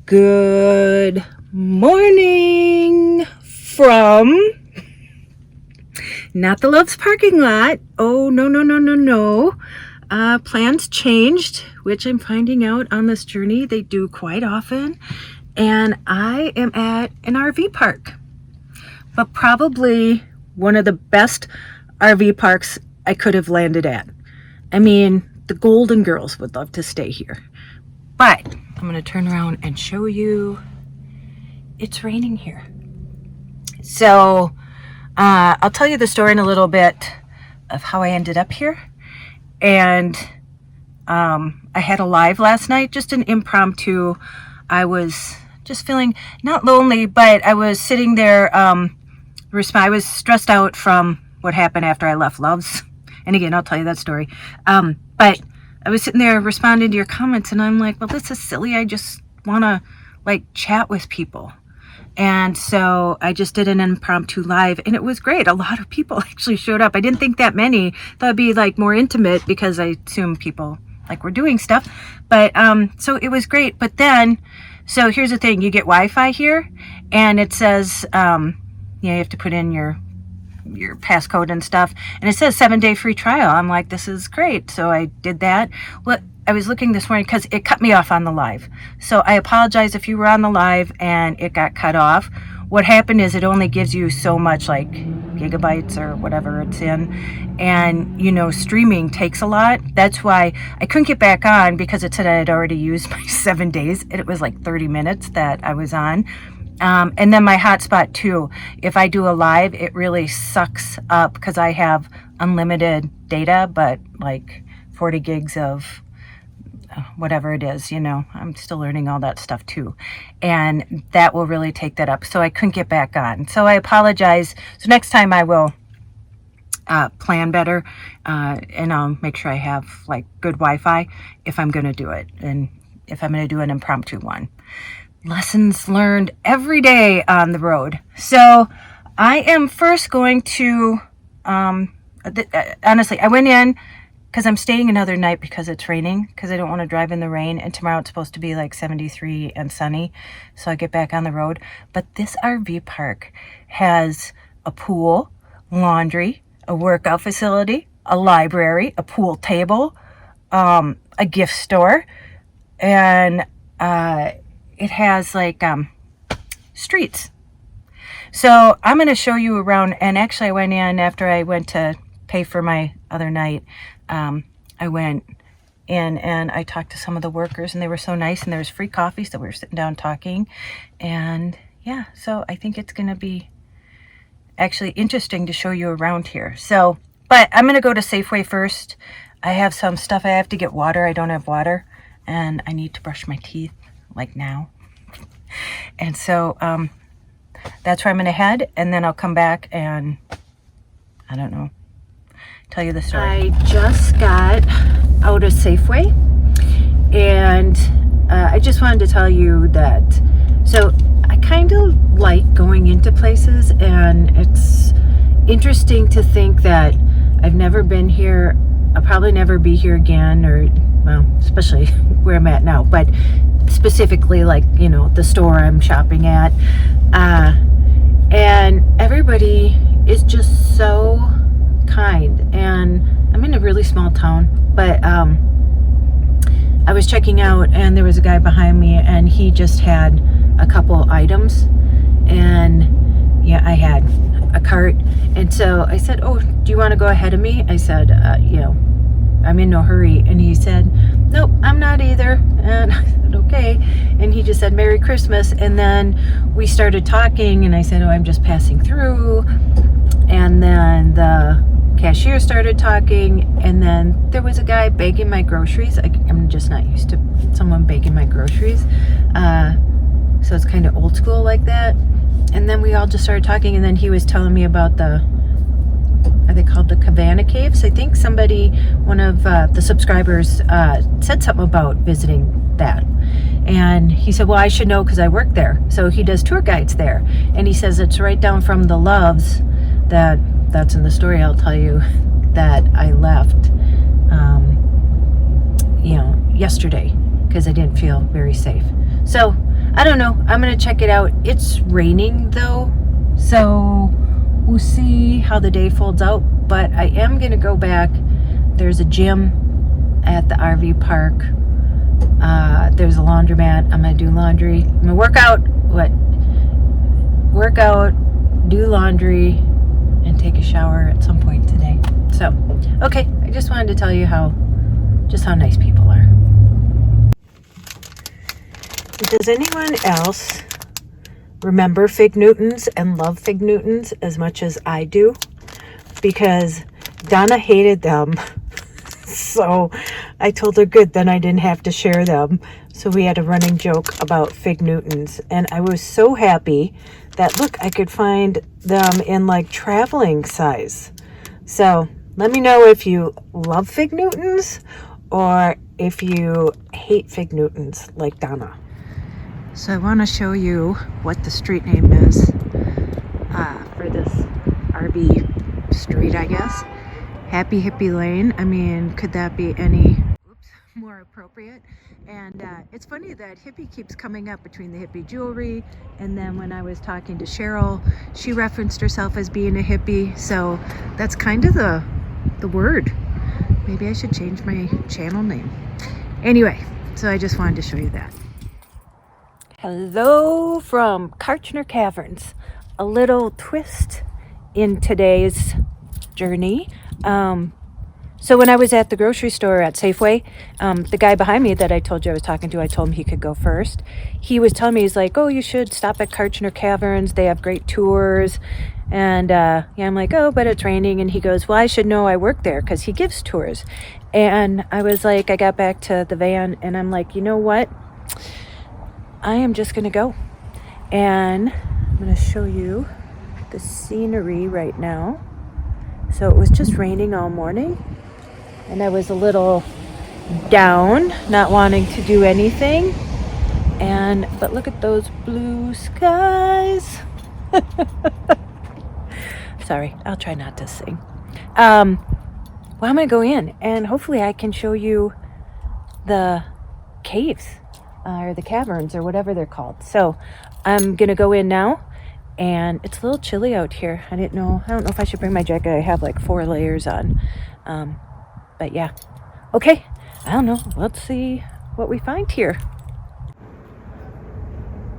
Good morning from not the Love's parking lot. Oh, no. Plans changed, which I'm finding out on this journey. They do quite often. And I am at an RV park, but probably one of the best RV parks I could have landed at. I mean, the Golden Girls would love to stay here. But I'm going to turn around and show you it's raining here. So I'll tell you the story in a little bit of how I ended up here. And I had a live last night, just an impromptu. I was just feeling not lonely, but I was sitting there. I was stressed out from what happened after I left Love's. And again, I'll tell you that story. But I was sitting there responding to your comments, and I'm like, well, this is silly. I just want to like chat with people. And so I just did an impromptu live, and it was great. A lot of people actually showed up. I didn't think that many. Thought it'd be like more intimate because I assume people like were doing stuff. But so it was great. But then, so here's the thing: you get Wi-Fi here, and it says you have to put in your passcode and stuff, and it says 7-day free trial. I'm like, this is great. So I did that. Well, I was looking this morning because it cut me off on the live. So I apologize if you were on the live and it got cut off. What happened is it only gives you so much, like gigabytes or whatever it's in. And, you know, streaming takes a lot. That's why I couldn't get back on, because it said I had already used my 7 days. And it was like 30 minutes that I was on. And then my hotspot too. If I do a live, it really sucks up because I have unlimited data, but like 40 gigs of whatever it is, you know, I'm still learning all that stuff too. And that will really take that up. So I couldn't get back on. So I apologize. So next time I will plan better, and I'll make sure I have like good Wi-Fi if I'm going to do it. And if I'm going to do an impromptu one. Lessons learned every day on the road. So I am first going to, honestly, I went in because I'm staying another night because it's raining, because I don't want to drive in the rain. And tomorrow it's supposed to be like 73 and sunny. So I get back on the road. But this RV park has a pool, laundry, a workout facility, a library, a pool table, a gift store, and it has like streets. So I'm going to show you around. And actually I went in after I went to pay for my other night. I went in and I talked to some of the workers, and they were so nice, and there was free coffee. So we were sitting down talking, and yeah, so I think it's going to be actually interesting to show you around here. So, but I'm going to go to Safeway first. I have some stuff. I have to get water. I don't have water, and I need to brush my teeth like now. And so that's where I'm gonna head, and then I'll come back and I don't know, tell you the story. I just got out of Safeway, and I just wanted to tell you that, so I kind of like going into places, and it's interesting to think that I've never been here. I'll probably never be here again, or well, especially where I'm at now, but specifically like, you know, the store I'm shopping at, and everybody is just so kind. And I'm in a really small town, but I was checking out, and there was a guy behind me, and he just had a couple items, and yeah, I had a cart, and so I said, oh, do you want to go ahead of me? I said, you know, I'm in no hurry. And he said, nope, I'm not either. And I said, okay. And he just said, Merry Christmas. And then we started talking, and I said, oh, I'm just passing through. And then the cashier started talking, and then there was a guy bagging my groceries. I'm just not used to someone bagging my groceries. So it's kind of old school like that. And then we all just started talking, and then he was telling me about are they called the Cabana Caves? I think somebody, one of the subscribers said something about visiting that. And he said, well, I should know because I work there. So he does tour guides there. And he says it's right down from the Loves that's in the story I'll tell you that I left, yesterday because I didn't feel very safe. So I don't know. I'm gonna check it out. It's raining though, so we'll see how the day folds out. But I am gonna go back. There's a gym at the RV park. There's a laundromat. I'm gonna do laundry. I'm gonna work out, do laundry, and take a shower at some point today. So, okay, I just wanted to tell you just how nice people are. Does anyone else remember Fig Newtons and love Fig Newtons as much as I do? Because Donna hated them. So I told her, good, then I didn't have to share them. So we had a running joke about Fig Newtons. And I was so happy that, look, I could find them in like traveling size. So let me know if you love Fig Newtons or if you hate Fig Newtons like Donna. So I want to show you what the street name is for this RV street, I guess. Happy Hippie Lane. I mean, could that be any more appropriate? And it's funny that hippie keeps coming up between the hippie jewelry, and then when I was talking to Cheryl, she referenced herself as being a hippie. So that's kind of the word. Maybe I should change my channel name. Anyway, so I just wanted to show you that. Hello from Kartchner Caverns. A little twist in today's journey. So when I was at the grocery store at Safeway, the guy behind me that I told you I was talking to, I told him he could go first. He was telling me, he's like, oh, you should stop at Kartchner Caverns. They have great tours. And yeah, I'm like, oh, but it's raining. And he goes, well, I should know I work there because he gives tours. And I was like, I got back to the van and I'm like, you know what? I am just going to go. And I'm going to show you the scenery right now. So it was just raining all morning. And I was a little down, not wanting to do anything. But look at those blue skies. Sorry, I'll try not to sing. Well, I'm gonna go in and hopefully I can show you the caves or the caverns or whatever they're called. So I'm gonna go in now. And it's a little chilly out here. I don't know if I should bring my jacket. I have like 4 layers on. But yeah. Okay. I don't know. Let's see what we find here.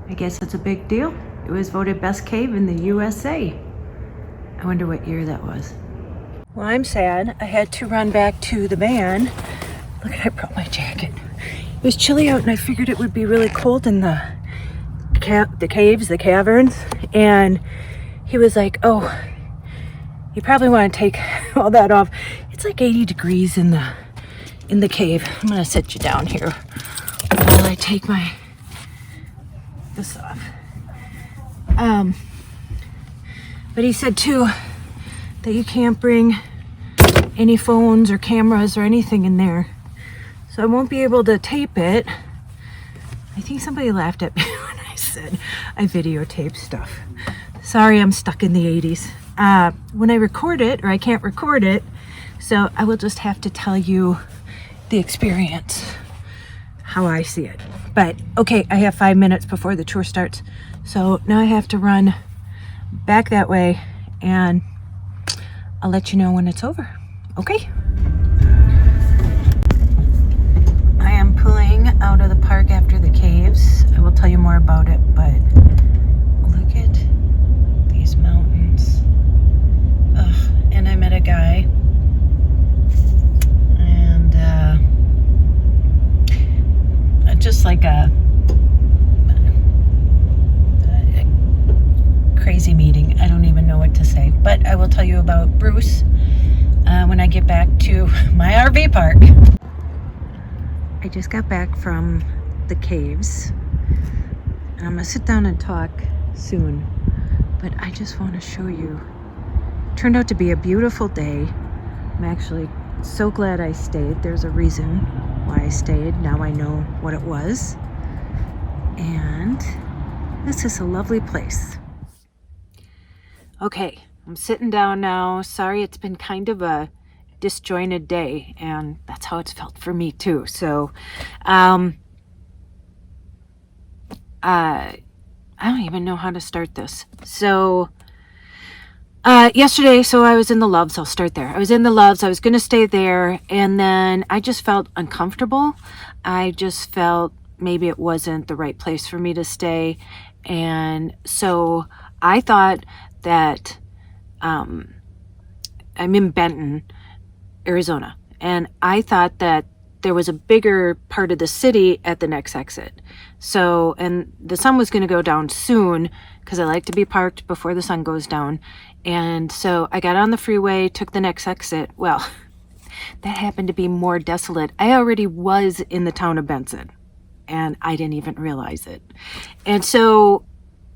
I guess it's a big deal. It was voted best cave in the USA. I wonder what year that was. Well, I'm sad. I had to run back to the van. Look, I brought my jacket. It was chilly out and I figured it would be really cold in the caves, the caverns. And he was like, oh, you probably want to take all that off. It's like 80 degrees in the cave. I'm gonna sit you down here while I take this off. But he said too that you can't bring any phones or cameras or anything in there. So I won't be able to tape it. I think somebody laughed at me when I said I videotape stuff. Sorry, I'm stuck in the 80s. When I record it, or I can't record it, so I will just have to tell you the experience, how I see it. But okay, I have 5 minutes before the tour starts. So now I have to run back that way and I'll let you know when it's over. Okay? I am pulling out of the park after the caves. I will tell you more about it, but look at these mountains. Ugh. And I met a guy and just like a crazy meeting. I don't even know what to say, but I will tell you about Bruce when I get back to my RV park. I just got back from the caves and I'm gonna sit down and talk soon, but I just want to show you. It turned out to be a beautiful day. I'm actually so glad I stayed. There's a reason why I stayed. Now I know what it was. And this is a lovely place. Okay, I'm sitting down now. Sorry, it's been kind of a disjointed day, and that's how it's felt for me too. So I don't even know how to start this. So yesterday, so I was in the Loves. I'll start there. I was in the Loves. I was going to stay there. And then I just felt uncomfortable. I just felt maybe it wasn't the right place for me to stay. And so I thought that I'm in Benton, Arizona. And I thought that there was a bigger part of the city at the next exit. So, and the sun was going to go down soon because I like to be parked before the sun goes down. And so I got on the freeway, took the next exit. Well, that happened to be more desolate. I already was in the town of Benson and I didn't even realize it. And so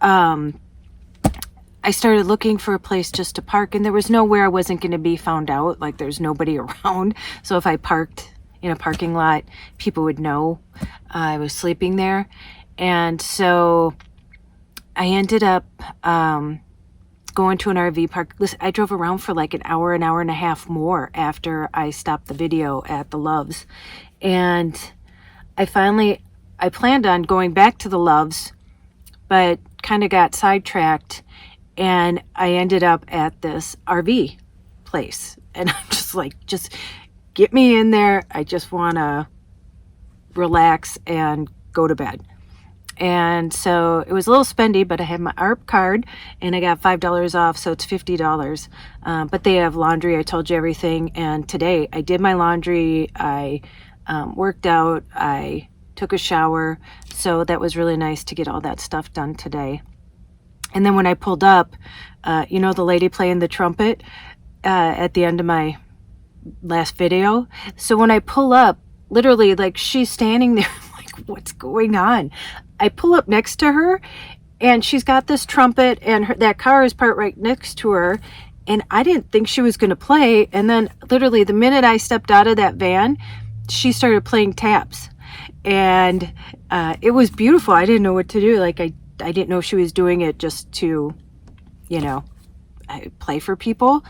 I started looking for a place just to park, and there was nowhere I wasn't going to be found out. Like, there's nobody around. So if I parked in a parking lot, people would know I was sleeping there. And so I ended up going to an RV park. Listen, I drove around for like an hour and a half more after I stopped the video at the Loves. And I planned on going back to the Loves, but kind of got sidetracked. And I ended up at this RV place. And I'm just like, just get me in there. I just want to relax and go to bed. And so it was a little spendy, but I had my ARP card and I got $5 off. So it's $50. But they have laundry. I told you everything. And today I did my laundry. I worked out. I took a shower. So that was really nice to get all that stuff done today. And then when I pulled up, you know, the lady playing the trumpet at the end of my last video. So when I pull up, literally, like, she's standing there, like, what's going on? I pull up next to her and she's got this trumpet and that car is parked right next to her. And I didn't think she was going to play. And then literally the minute I stepped out of that van, she started playing taps. And it was beautiful. I didn't know what to do. Like, I didn't know she was doing it just to, you know, play for people.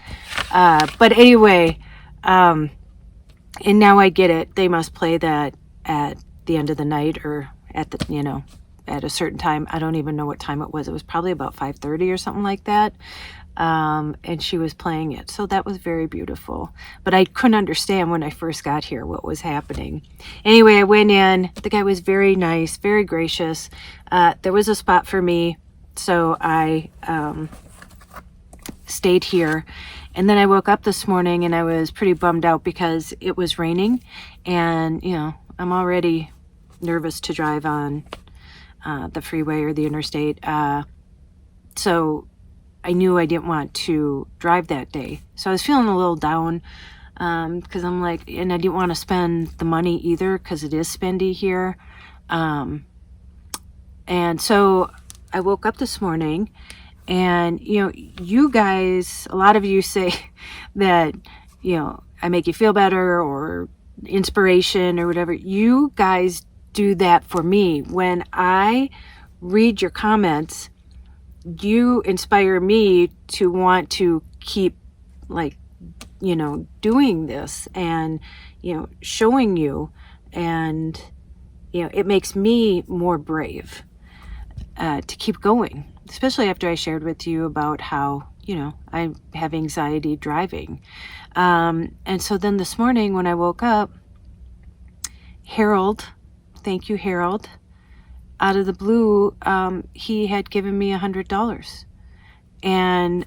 But anyway, and now I get it. They must play that at the end of the night or at the, you know, at a certain time. I don't even know what time it was. It was probably about 5:30 or something like that. And she was playing it. So that was very beautiful. But I couldn't understand when I first got here what was happening. Anyway, I went in. The guy was very nice, very gracious. There was a spot for me. So I stayed here. And then I woke up this morning and I was pretty bummed out because it was raining. And, you know, I'm already nervous to drive on the freeway or the interstate. So I knew I didn't want to drive that day. So I was feeling a little down because I'm like, and I didn't want to spend the money either because it is spendy here. And so I woke up this morning and, you know, you guys, a lot of you say that, you know, I make you feel better or inspiration or whatever. You guys do that for me. When I read your comments, you inspire me to want to keep, like, you know, doing this and, you know, showing you, and, you know, it makes me more brave to keep going, especially after I shared with you about how, you know, I have anxiety driving. And so then this morning when I woke up, Harold, thank you, Harold, out of the blue, he had given me $100, and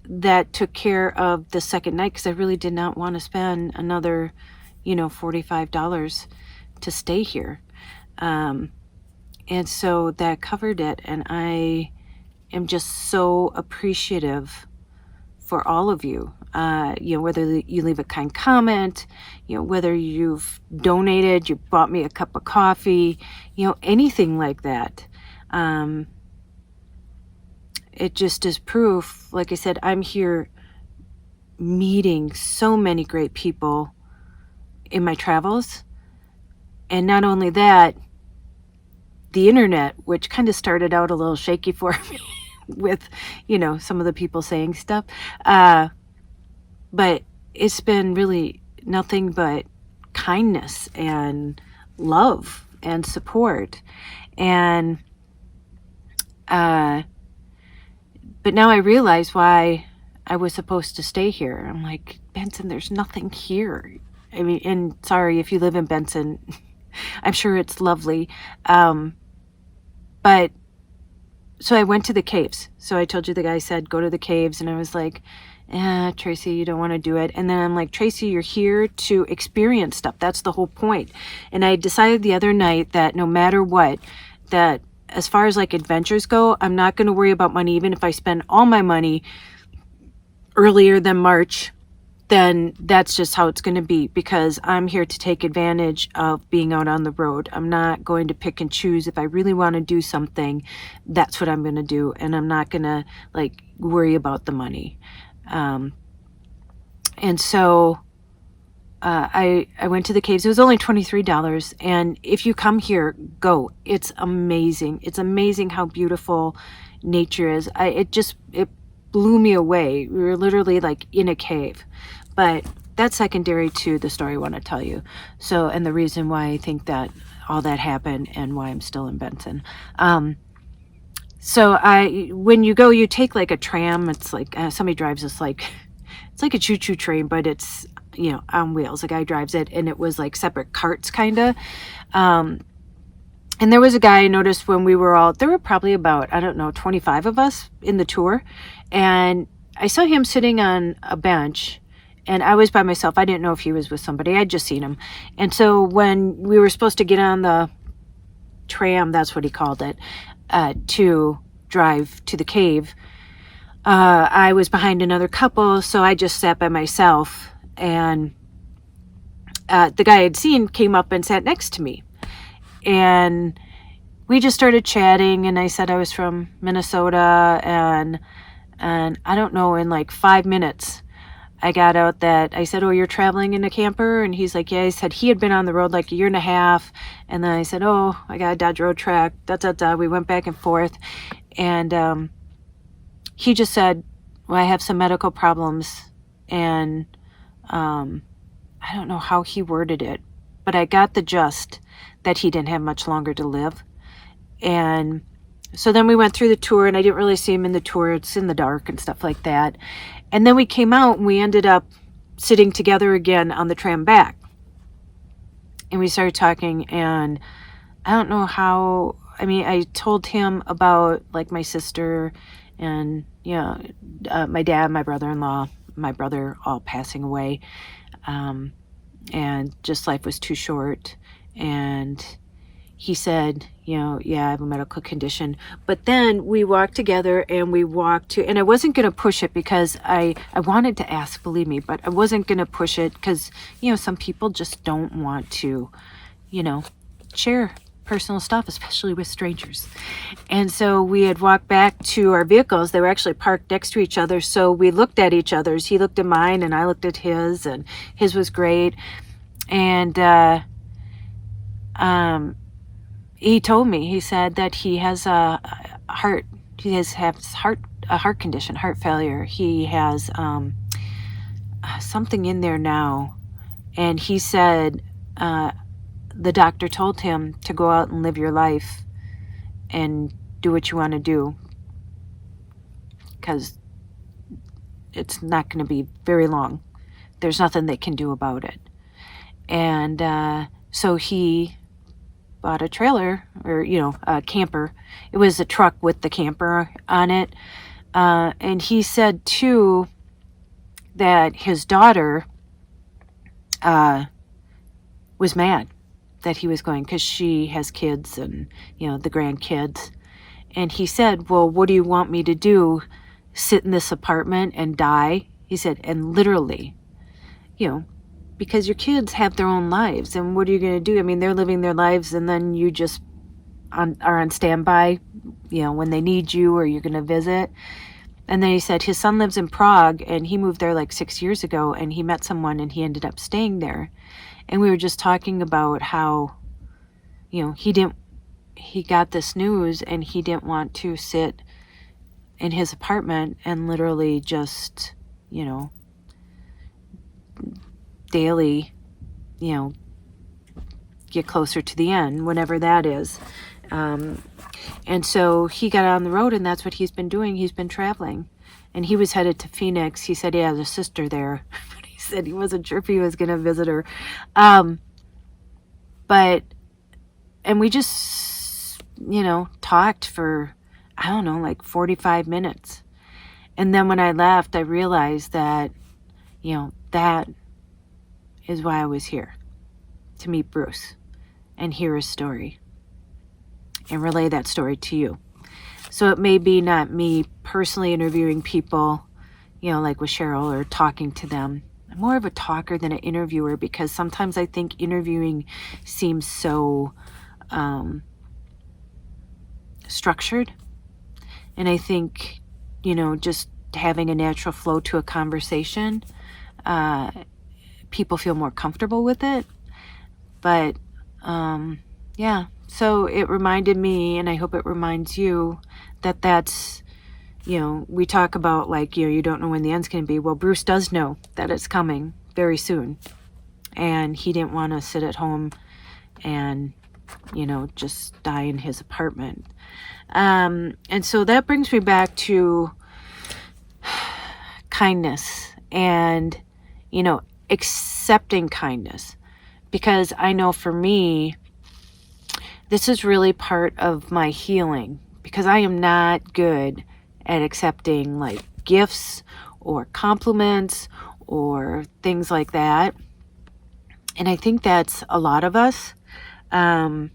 that took care of the second night because I really did not want to spend another, you know, $45 to stay here. And so that covered it, and I am just so appreciative for all of you. You know, whether you leave a kind comment, you know, whether you've donated, you bought me a cup of coffee, you know, anything like that. It just is proof. Like I said, I'm here meeting so many great people in my travels. And not only that, the internet, which kind of started out a little shaky for me with, you know, some of the people saying stuff. But it's been really nothing but kindness and love and support. And but now I realize why I was supposed to stay here. I'm like, Benson, there's nothing here. I mean, and sorry if you live in Benson, I'm sure it's lovely. But so I went to the caves. So I told you the guy said, go to the caves. And I was like, Tracey, you don't want to do it. And then I'm like, Tracey, you're here to experience stuff. That's the whole point. And I decided the other night that no matter what, that as far as like adventures go, I'm not going to worry about money. Even if I spend all my money earlier than March, then that's just how it's going to be, because I'm here to take advantage of being out on the road. I'm not going to pick and choose. If I really want to do something, that's what I'm going to do. And I'm not going to like worry about the money. And so I went to the caves. It was only $23. And if you come here, go. It's amazing. It's amazing how beautiful nature is. It blew me away. We were literally like in a cave. But that's secondary to the story I want to tell you. So, and the reason why I think that all that happened and why I'm still in Benson. So when you go, you take like a tram. It's like somebody drives this it's like a choo-choo train, but it's, you know, on wheels. A guy drives it, and it was like separate carts kind of. And there was a guy I noticed when we were there were probably about, I don't know, 25 of us in the tour. And I saw him sitting on a bench, and I was by myself. I didn't know if he was with somebody. I'd just seen him. And so when we were supposed to get on the tram, that's what he called it, to drive to the cave, I was behind another couple, so I just sat by myself. And the guy I'd seen came up and sat next to me. And we just started chatting, and I said I was from Minnesota, and I don't know, in like 5 minutes, I got out that I said, oh, you're traveling in a camper? And he's like, yeah. He said he had been on the road like a year and a half. And then I said, oh, I got a Dodge roadtrek, We went back and forth. And he just said, well, I have some medical problems. And I don't know how he worded it, but I got the gist that he didn't have much longer to live. And so then we went through the tour, and I didn't really see him in the tour. It's in the dark and stuff like that. And then we came out, and we ended up sitting together again on the tram back. And we started talking, and I don't know how, I mean, I told him about like my sister and, you know, my dad, my brother-in-law, my brother all passing away. And just life was too short. And he said, you know, yeah, I have a medical condition. But then we walked together, and we walked to, and I wasn't going to push it because I wanted to ask, believe me, but I wasn't going to push it because, you know, some people just don't want to, you know, share personal stuff, especially with strangers. And so we had walked back to our vehicles. They were actually parked next to each other. So we looked at each other's. He looked at mine, and I looked at his, and his was great. And he told me, he said that he has a heart condition, heart failure. He has something in there now. And he said the doctor told him to go out and live your life and do what you want to do, because it's not going to be very long. There's nothing they can do about it. And so he bought a trailer, or, you know, a camper. It was a truck with the camper on it. And he said too that his daughter was mad that he was going, because she has kids and, you know, the grandkids. And he said, well, what do you want me to do? Sit in this apartment and die? He said, and literally, you know, because your kids have their own lives, and what are you going to do? I mean, they're living their lives, and then you just are on standby, you know, when they need you or you're going to visit. And then he said his son lives in Prague, and he moved there like 6 years ago, and he met someone, and he ended up staying there. And we were just talking about how, you know, he got this news, and he didn't want to sit in his apartment and literally just, you know, daily, you know, get closer to the end, whenever that is. And so he got on the road, and that's what he's been doing. He's been traveling, and he was headed to Phoenix. He said he has a sister there, but he said he wasn't sure if he was going to visit her. And we just, talked for, I don't know, like 45 minutes. And then when I left, I realized that, that is why I was here, to meet Bruce and hear his story and relay that story to you. So it may be not me personally interviewing people, like with Cheryl, or talking to them. I'm more of a talker than an interviewer, because sometimes I think interviewing seems so structured. And I think, just having a natural flow to a conversation, people feel more comfortable with it. But yeah, so it reminded me, and I hope it reminds you, that that's, we talk about like, you don't know when the end's going to be. Well, Bruce does know that it's coming very soon. And he didn't want to sit at home and, just die in his apartment. And so that brings me back to kindness and, accepting kindness. Because I know for me, this is really part of my healing, because I am not good at accepting like gifts or compliments or things like that. And I think that's a lot of us. And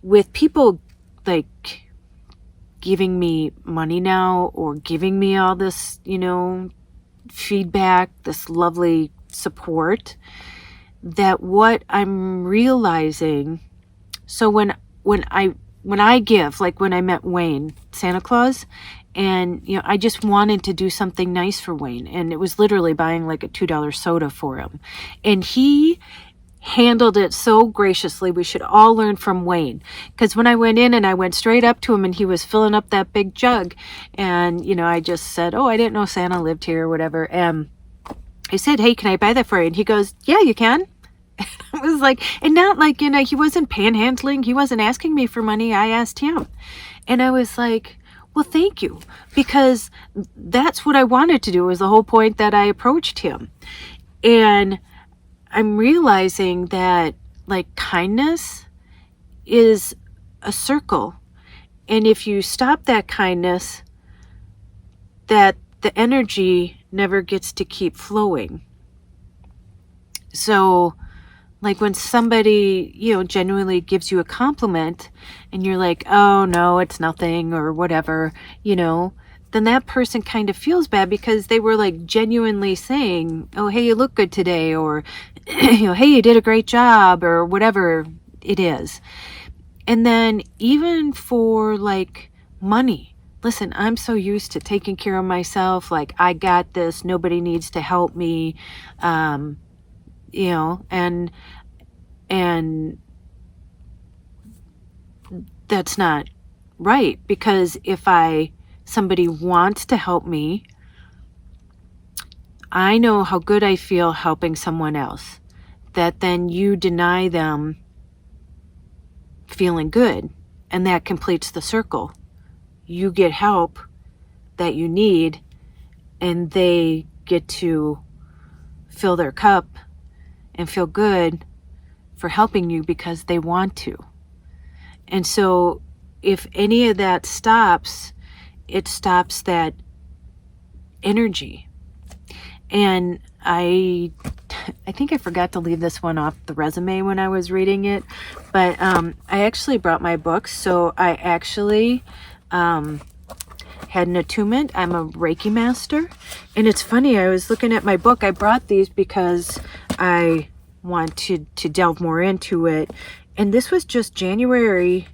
with people like giving me money now, or giving me all this, feedback, this lovely support, that what I'm realizing, so when I give, like when I met Wayne, Santa Claus, and I just wanted to do something nice for Wayne, and it was literally buying like a $2 soda for him, and he handled it so graciously. We should all learn from Wayne, because when I went in and I went straight up to him and he was filling up that big jug, and I just said, oh, I didn't know Santa lived here or whatever, and I said, hey, can I buy that for you? And he goes, yeah, you can. I was like, and not like, he wasn't panhandling, he wasn't asking me for money, I asked him. And I was like, well, thank you, because that's what I wanted to do, was the whole point that I approached him. And I'm realizing that like kindness is a circle. And if you stop that kindness, that the energy never gets to keep flowing. So like when somebody, genuinely gives you a compliment and you're like, oh no, it's nothing or whatever, then that person kind of feels bad, because they were like genuinely saying, oh, hey, you look good today, or, hey, you did a great job, or whatever it is. And then even for like money, listen, I'm so used to taking care of myself. Like, I got this, nobody needs to help me. And that's not right, because if somebody wants to help me, I know how good I feel helping someone else, that then you deny them feeling good, and that completes the circle. You get help that you need, and they get to fill their cup and feel good for helping you because they want to. And so if any of that stops, it stops that energy. And I think I forgot to leave this one off the resume when I was reading it, but I actually brought my books. So I actually had an attunement. I'm a Reiki master. And it's funny, I was looking at my book. I brought these because I wanted to delve more into it. And this was just January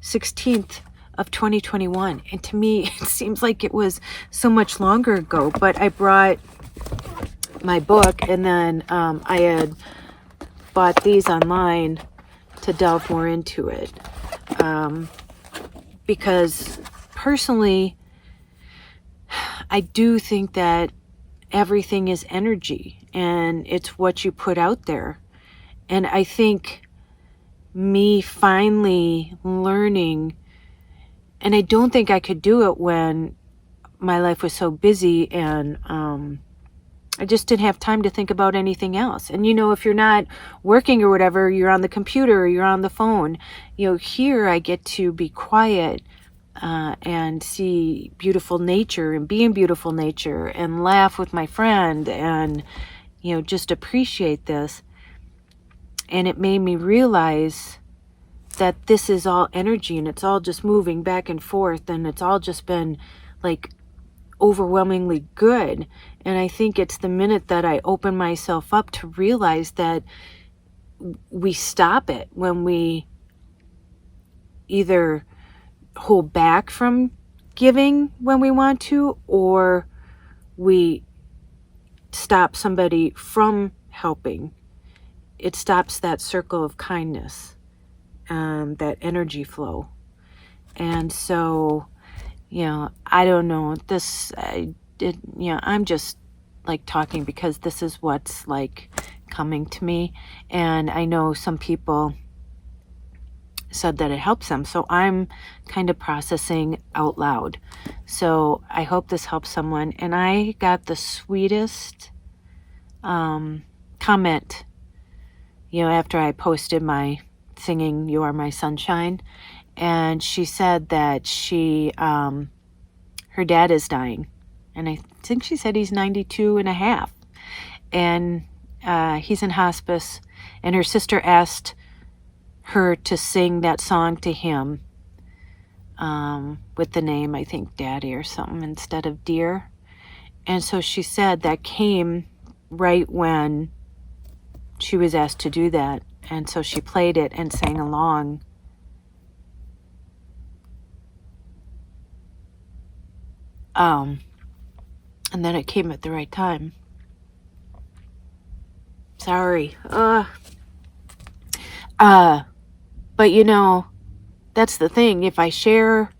16th of 2021. And to me, it seems like it was so much longer ago. But I brought my book, and then I had bought these online to delve more into it. Because personally, I do think that everything is energy, and it's what you put out there. And I think me finally learning, and I don't think I could do it when my life was so busy, and I just didn't have time to think about anything else. And, if you're not working or whatever, you're on the computer or you're on the phone. Here I get to be quiet and see beautiful nature and be in beautiful nature and laugh with my friend and, just appreciate this. And it made me realize that this is all energy and it's all just moving back and forth, and it's all just been like overwhelmingly good. And I think it's the minute that I open myself up to realize that we stop it when we either hold back from giving when we want to, or we stop somebody from helping. It stops that circle of kindness, that energy flow. And so, I don't know, I'm just like talking because this is what's like coming to me. And I know some people said that it helps them. So I'm kind of processing out loud. So I hope this helps someone. And I got the sweetest comment, after I posted my singing You Are My Sunshine. And she said that her dad is dying. And I think she said he's 92 and a half. And he's in hospice. And her sister asked her to sing that song to him with the name, I think, Daddy or something instead of Dear. And so she said that came right when she was asked to do that. And so she played it and sang along. And then it came at the right time. Sorry. But that's the thing. If I share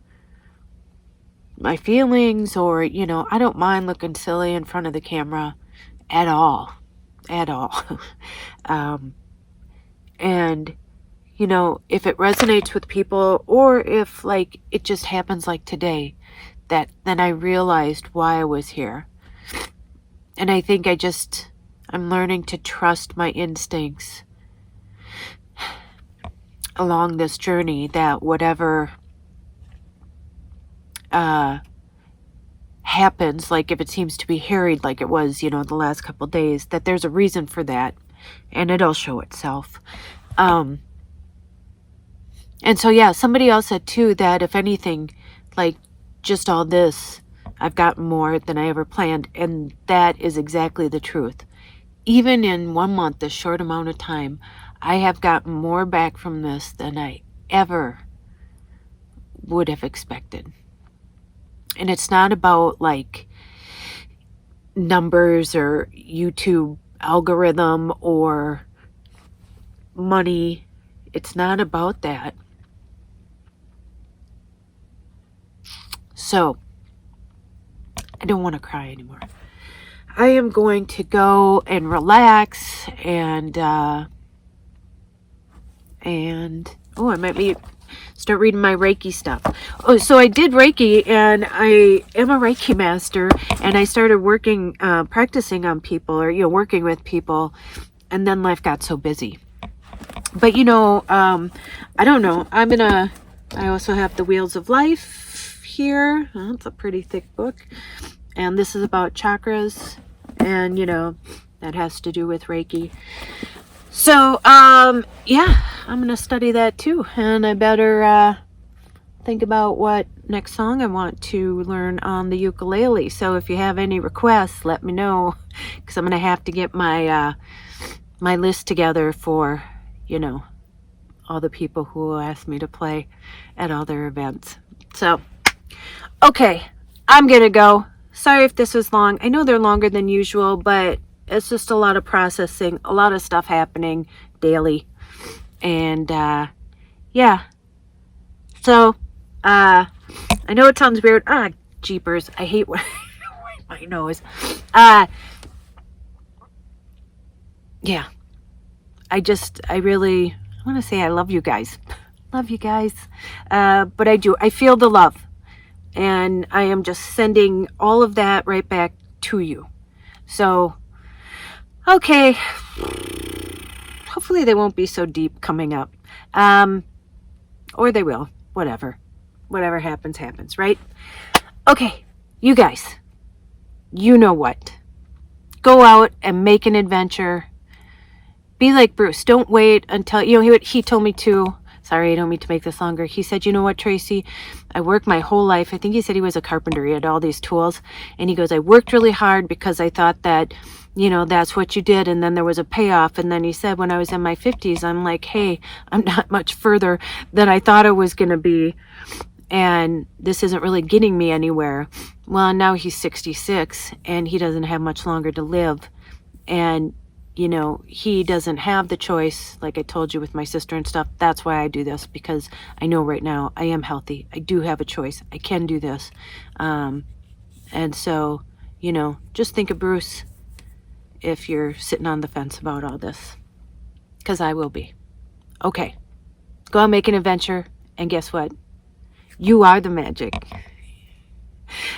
my feelings or, I don't mind looking silly in front of the camera at all. And, if it resonates with people, or if like it just happens like today, then I realized why I was here. And I think I'm learning to trust my instincts along this journey, that whatever happens, like if it seems to be harried like it was, the last couple of days, that there's a reason for that, and it'll show itself. And so, yeah, somebody else said too that if anything, like just all this, I've gotten more than I ever planned. And that is exactly the truth. Even in 1 month, a short amount of time, I have gotten more back from this than I ever would have expected. And it's not about like numbers or YouTube algorithm or money. It's not about that. So, I don't want to cry anymore. I am going to go and relax and I might start reading my Reiki stuff. Oh, so I did Reiki, and I am a Reiki master, and I started working, practicing on people, or, working with people, and then life got so busy. But, I don't know. I also have The Wheels of Life here. Oh, it's a pretty thick book. And this is about chakras, and, that has to do with Reiki. So, yeah, I'm going to study that too. And I better think about what next song I want to learn on the ukulele. So if you have any requests, let me know, because I'm going to have to get my my list together for, all the people who asked me to play at all their events. So, okay, I'm going to go. Sorry if this was long. I know they're longer than usual, but it's just a lot of processing, a lot of stuff happening daily. And, yeah. So, I know it sounds weird. Jeepers. I hate when my nose. Yeah. want to say I love you guys. Love you guys. But I do. I feel the love. And I am just sending all of that right back to you. So, okay. Hopefully they won't be so deep coming up. Or they will. Whatever. Whatever happens, happens, right? Okay. You guys. You know what. Go out and make an adventure. Be like Bruce. Don't wait until, he told me to. Sorry, I don't mean to make this longer. He said, you know what, Tracey? I worked my whole life. I think he said he was a carpenter. He had all these tools. And he goes, I worked really hard because I thought that, that's what you did. And then there was a payoff. And then he said, when I was in my 50s, I'm like, hey, I'm not much further than I thought I was going to be. And this isn't really getting me anywhere. Well, now he's 66 and he doesn't have much longer to live. And he doesn't have the choice, like I told you with my sister and stuff. That's why I do this, because I know right now I am healthy. I do have a choice. I can do this. And so, just think of Bruce if you're sitting on the fence about all this, because I will be. Okay, go out, make an adventure, and guess what? You are the magic.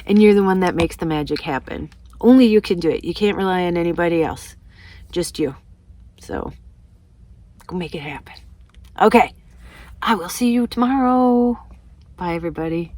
And you're the one that makes the magic happen. Only you can do it. You can't rely on anybody else. Just you. So, go make it happen. Okay. I will see you tomorrow. Bye, everybody.